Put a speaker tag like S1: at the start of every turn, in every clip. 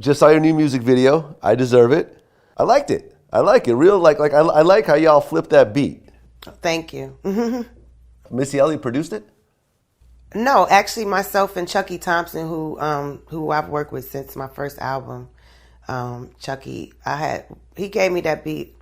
S1: just saw your new music video, I Deserve It. I liked it. I like it. Real, I like how y'all flipped that beat.
S2: Thank you.
S1: Missy Elliott produced it?
S2: No, actually myself and Chucky Thompson, who I've worked with since my first album. Chucky, he gave me that beat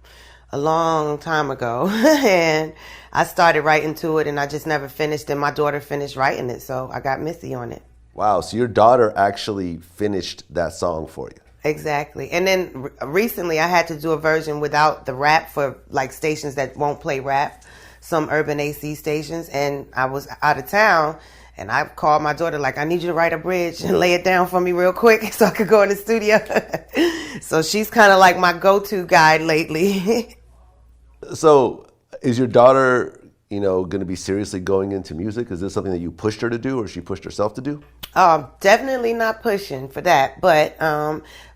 S2: a long time ago, and I started writing to it, and I just never finished, and my daughter finished writing it, so I got Missy on it.
S1: Wow, so your daughter actually finished that song for you.
S2: Exactly. And then recently I had to do a version without the rap for like stations that won't play rap, some urban AC stations, and I was out of town, and I called my daughter like, I need you to write a bridge and lay it down for me real quick so I could go in the studio. So she's kind of like my go-to guide lately.
S1: So is your daughter, going to be seriously going into music? Is this something that you pushed her to do, or she pushed herself to do?
S2: Definitely not pushing for that. But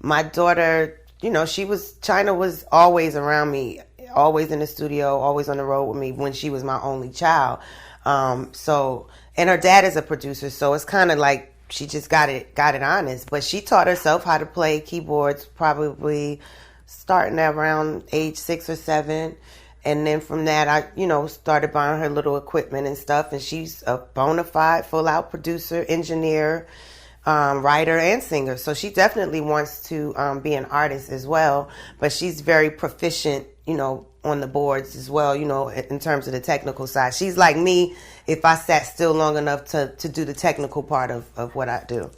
S2: my daughter, China was always around me, always in the studio, always on the road with me when she was my only child. And her dad is a producer, so it's kind of like she just got it honest. But she taught herself how to play keyboards probably starting at around age 6 or 7. And then from that, I, started buying her little equipment and stuff. And she's a bona fide, full-out producer, engineer, writer, and singer. So she definitely wants to be an artist as well. But she's very proficient, on the boards as well, in terms of the technical side. She's like me if I sat still long enough to do the technical part of what I do.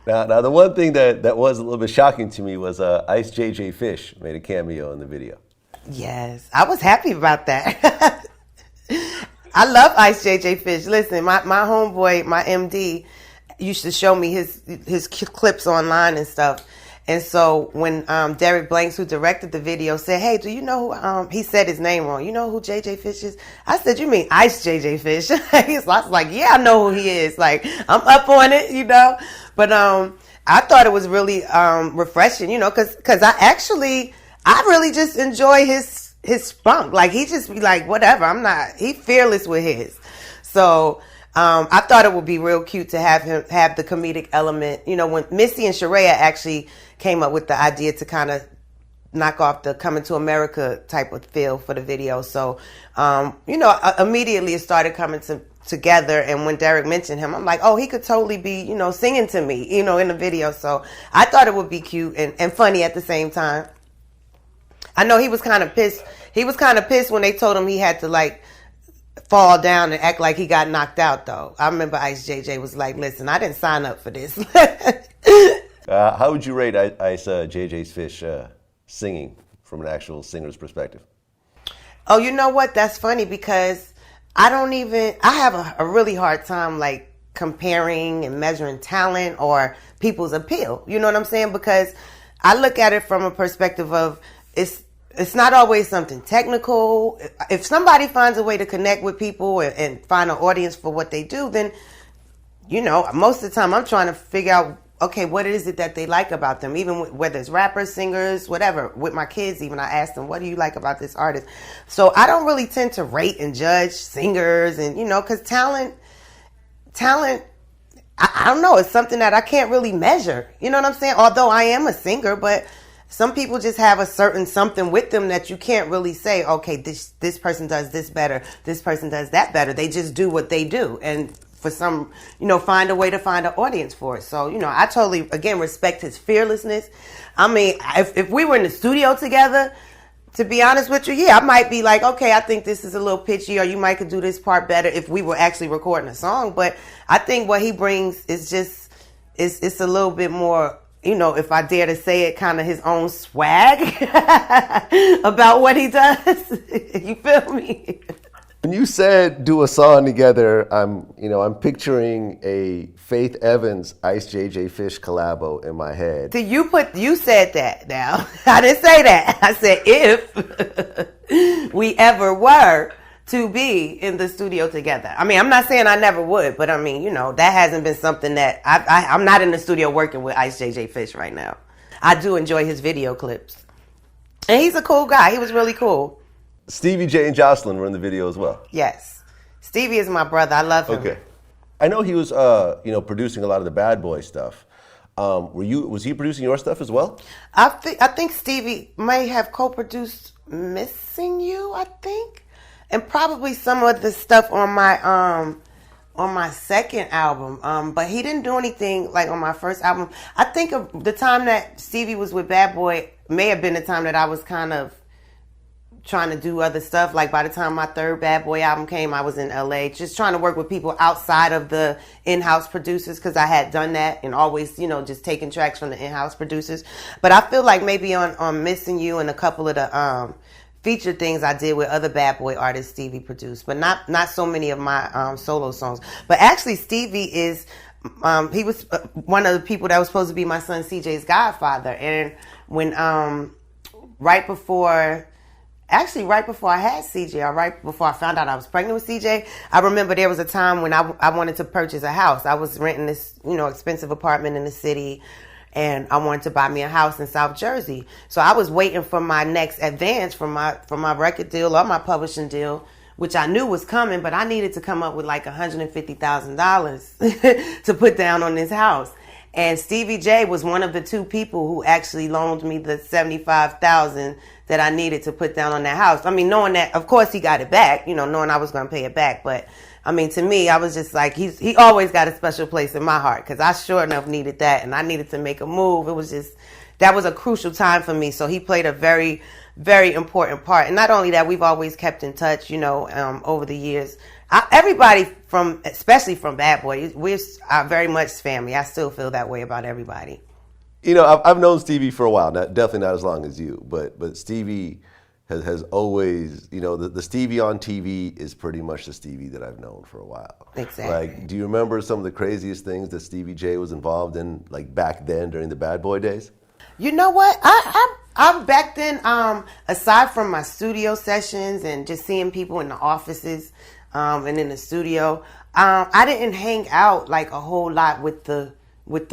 S1: Now, the one thing that was a little bit shocking to me was Ice JJ Fish made a cameo in the video.
S2: Yes, I was happy about that. I love Ice JJ Fish. Listen, my homeboy, my MD, used to show me his clips online and stuff. And so when Derek Blanks, who directed the video, said, hey, do you know who, he said his name wrong, you know who JJ Fish is? I said, you mean Ice JJ Fish? I was like, yeah, I know who he is. Like, I'm up on it, But I thought it was really refreshing, because I really just enjoy his spunk. Like, he just be like, whatever, he fearless with his. So I thought it would be real cute to have him have the comedic element. When Missy and Sheree actually came up with the idea to kind of knock off the Coming to America type of feel for the video. So, immediately it started coming together. And when Derek mentioned him, I'm like, oh, he could totally be, singing to me, in the video. So I thought it would be cute and funny at the same time. I know he was kind of pissed. He was kind of pissed when they told him he had to fall down and act like he got knocked out, though. I remember Ice JJ was like, listen, I didn't sign up for this.
S1: How would you rate Ice JJ's Fish singing from an actual singer's perspective?
S2: Oh, you know what? That's funny because I have a really hard time comparing and measuring talent or people's appeal. You know what I'm saying? Because I look at it from a perspective of it's not always something technical. If somebody finds a way to connect with people and find an audience for what they do, then, most of the time I'm trying to figure out, okay, what is it that they like about them? Even whether it's rappers, singers, whatever. With my kids, even I ask them, what do you like about this artist? So I don't really tend to rate and judge singers and, because talent, I don't know. It's something that I can't really measure. You know what I'm saying? Although I am a singer, but some people just have a certain something with them that you can't really say, okay, this person does this better, this person does that better. They just do what they do. And for some, find a way to find an audience for it. So, I totally, again, respect his fearlessness. I mean, if we were in the studio together, to be honest with you, yeah, I might be like, okay, I think this is a little pitchy, or you might could do this part better if we were actually recording a song. But I think what he brings is just, it's a little bit more, if I dare to say it, kind of his own swag about what he does. You feel me?
S1: When you said do a song together, I'm picturing a Faith Evans Ice JJ Fish collabo in my head.
S2: You said that now. I didn't say that. I said if we ever were to be in the studio together. I mean, I'm not saying I never would, but I mean, that hasn't been something that I'm not in the studio working with Ice JJ Fish right now. I do enjoy his video clips. And he's a cool guy. He was really cool.
S1: Stevie J and Jocelyn were in the video as well.
S2: Yes. Stevie is my brother. I love him.
S1: Okay. I know he was, producing a lot of the Bad Boy stuff. Was he producing your stuff as well?
S2: I think Stevie may have co-produced "Missing You," I think, and probably some of the stuff on my second album. But he didn't do anything like on my first album. I think of the time that Stevie was with Bad Boy may have been the time that I was kind of trying to do other stuff. Like by the time my third Bad Boy album came, I was in LA just trying to work with people outside of the in-house producers, because I had done that and always, just taking tracks from the in-house producers. But I feel like maybe on Missing You and a couple of the feature things I did with other Bad Boy artists Stevie produced, but not so many of my solo songs. But actually Stevie is he was one of the people that was supposed to be my son CJ's godfather. And when right before I had CJ, or right before I found out I was pregnant with CJ, I remember there was a time when I wanted to purchase a house. I was renting this, expensive apartment in the city, and I wanted to buy me a house in South Jersey. So I was waiting for my next advance from my record deal or my publishing deal, which I knew was coming, but I needed to come up with like $150,000 to put down on this house. And Stevie J was one of the two people who actually loaned me the $75,000 that I needed to put down on that house. I mean, knowing that, of course, he got it back, knowing I was going to pay it back. But I mean, to me, I was just like, he always got a special place in my heart, because I sure enough needed that, and I needed to make a move. It was just, that was a crucial time for me. So he played a very, very important part. And not only that, we've always kept in touch, over the years. Everybody especially from Bad Boy, we're very much family. I still feel that way about everybody.
S1: I've known Stevie for a while, definitely not as long as you, but Stevie has always, the Stevie on TV is pretty much the Stevie that I've known for a while.
S2: Exactly.
S1: Like, do you remember some of the craziest things that Stevie J was involved in, like back then during the Bad Boy days?
S2: You know what? I back then, aside from my studio sessions and just seeing people in the offices and in the studio, I didn't hang out like a whole lot with the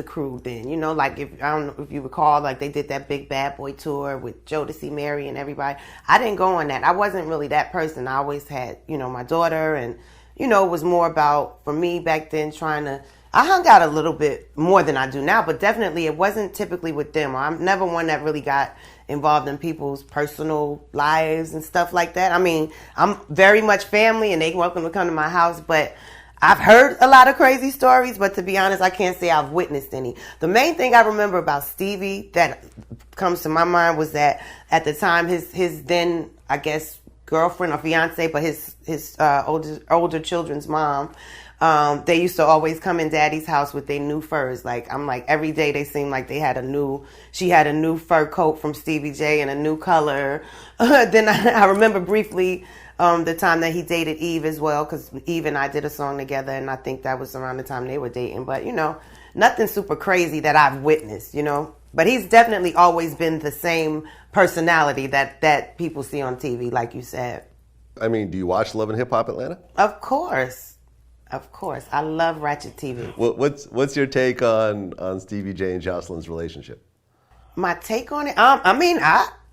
S2: crew then. Like I don't know if you recall, like they did that big Bad Boy tour with Jodeci, Mary, and everybody. I didn't go on that. I wasn't really that person. I always had, my daughter, and it was more about, for me back then, I hung out a little bit more than I do now, but definitely it wasn't typically with them. I'm never one that really got involved in people's personal lives and stuff like that. I mean, I'm very much family, and they welcome to come to my house, but I've heard a lot of crazy stories, but to be honest, I can't say I've witnessed any. The main thing I remember about Stevie that comes to my mind was that at the time, his then, I guess, girlfriend or fiance, but his older children's mom, they used to always come in Daddy's house with their new furs. Like, I'm like, every day they seemed like she had a new fur coat from Stevie J and a new color. Then I remember briefly the time that he dated Eve as well, because Eve and I did a song together, and I think that was around the time they were dating. But, nothing super crazy that I've witnessed, But he's definitely always been the same personality that people see on TV, like you said.
S1: I mean, do you watch Love and Hip Hop Atlanta?
S2: Of course. I love Ratchet TV.
S1: What's your take on Stevie J and Jocelyn's relationship?
S2: My take on it? I mean,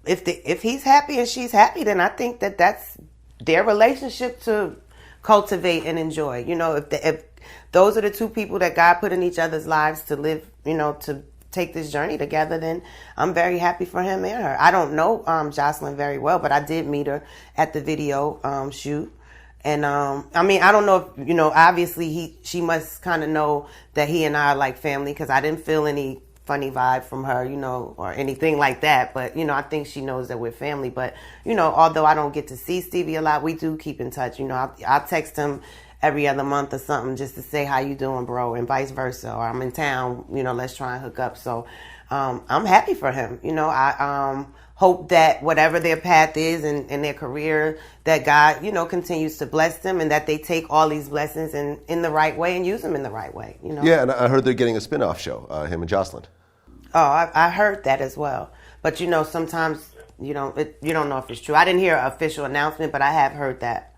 S2: if he's happy and she's happy, then I think that's their relationship to cultivate and enjoy. If those are the two people that God put in each other's lives to live, to take this journey together, then I'm very happy for him and her. I don't know Jocelyn very well, but I did meet her at the video shoot. And I mean, I don't know if, obviously she must kind of know that he and I are like family, because I didn't feel any funny vibe from her, or anything like that. But, I think she knows that we're family. But, although I don't get to see Stevie a lot, we do keep in touch. I'll text him every other month or something just to say, how you doing, bro? And vice versa. Or I'm in town, let's try and hook up. So I'm happy for him. I hope that whatever their path is in their career, that God, continues to bless them, and that they take all these blessings in the right way and use them in the right way.
S1: Yeah, and I heard they're getting a spin-off show, him and Jocelyn.
S2: Oh, I heard that as well. But, sometimes, you don't know if it's true. I didn't hear an official announcement, but I have heard that.